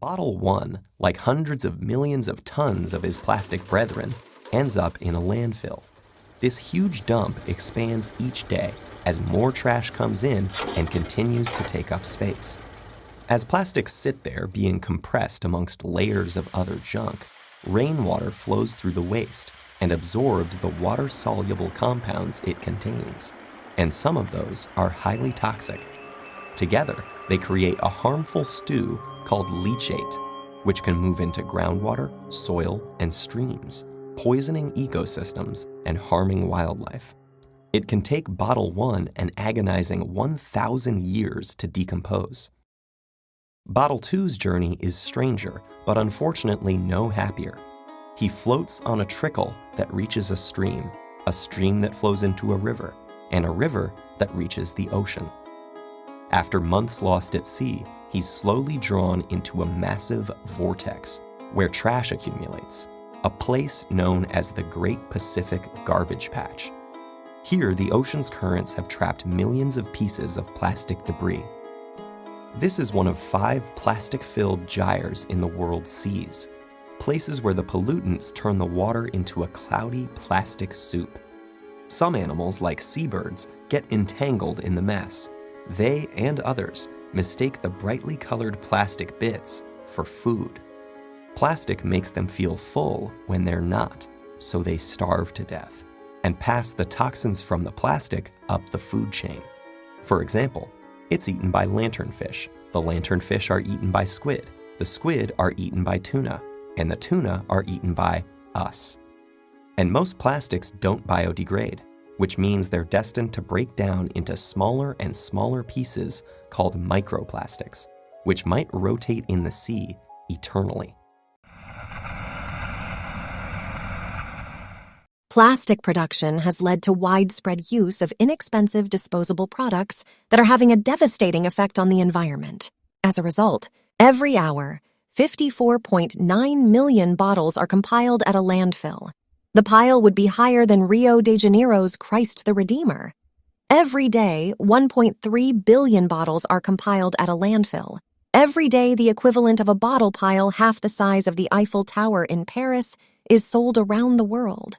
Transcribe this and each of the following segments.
Bottle 1, like hundreds of millions of tons of his plastic brethren, ends up in a landfill. This huge dump expands each day as more trash comes in and continues to take up space. As plastics sit there being compressed amongst layers of other junk, rainwater flows through the waste and absorbs the water-soluble compounds it contains, and some of those are highly toxic. Together, they create a harmful stew called leachate, which can move into groundwater, soil, and streams, poisoning ecosystems and harming wildlife. It can take Bottle 1 an agonizing 1,000 years to decompose. Bottle 2's journey is stranger, but unfortunately no happier. He floats on a trickle that reaches a stream that flows into a river, and a river that reaches the ocean. After months lost at sea, he's slowly drawn into a massive vortex where trash accumulates, a place known as the Great Pacific Garbage Patch. Here, the ocean's currents have trapped millions of pieces of plastic debris. This is one of 5 plastic-filled gyres in the world's seas, places where the pollutants turn the water into a cloudy plastic soup. Some animals, like seabirds, get entangled in the mess. They and others mistake the brightly colored plastic bits for food. Plastic makes them feel full when they're not, so they starve to death and pass the toxins from the plastic up the food chain. For example, it's eaten by lanternfish. The lanternfish are eaten by squid. The squid are eaten by tuna, and the tuna are eaten by us. And most plastics don't biodegrade, which means they're destined to break down into smaller and smaller pieces called microplastics, which might rotate in the sea eternally. Plastic production has led to widespread use of inexpensive disposable products that are having a devastating effect on the environment. As a result, every hour, 54.9 million bottles are compiled at a landfill. The pile would be higher than Rio de Janeiro's Christ the Redeemer. Every day, 1.3 billion bottles are compiled at a landfill. Every day, the equivalent of a bottle pile half the size of the Eiffel Tower in Paris is sold around the world.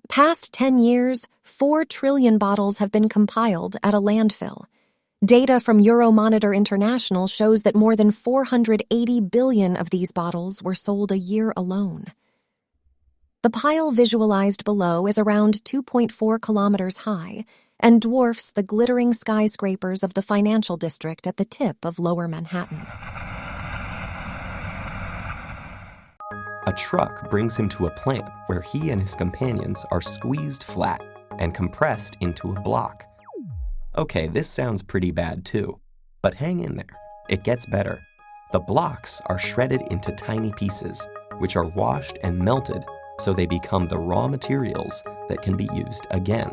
Past 10 years, 4 trillion bottles have been compiled at a landfill. Data from Euromonitor International shows that more than 480 billion of these bottles were sold a year alone. The pile visualized below is around 2.4 kilometers high and dwarfs the glittering skyscrapers of the financial district at the tip of Lower Manhattan. A truck brings him to a plant where he and his companions are squeezed flat and compressed into a block. Okay, this sounds pretty bad too, but hang in there. It gets better. The blocks are shredded into tiny pieces, which are washed and melted so they become the raw materials that can be used again.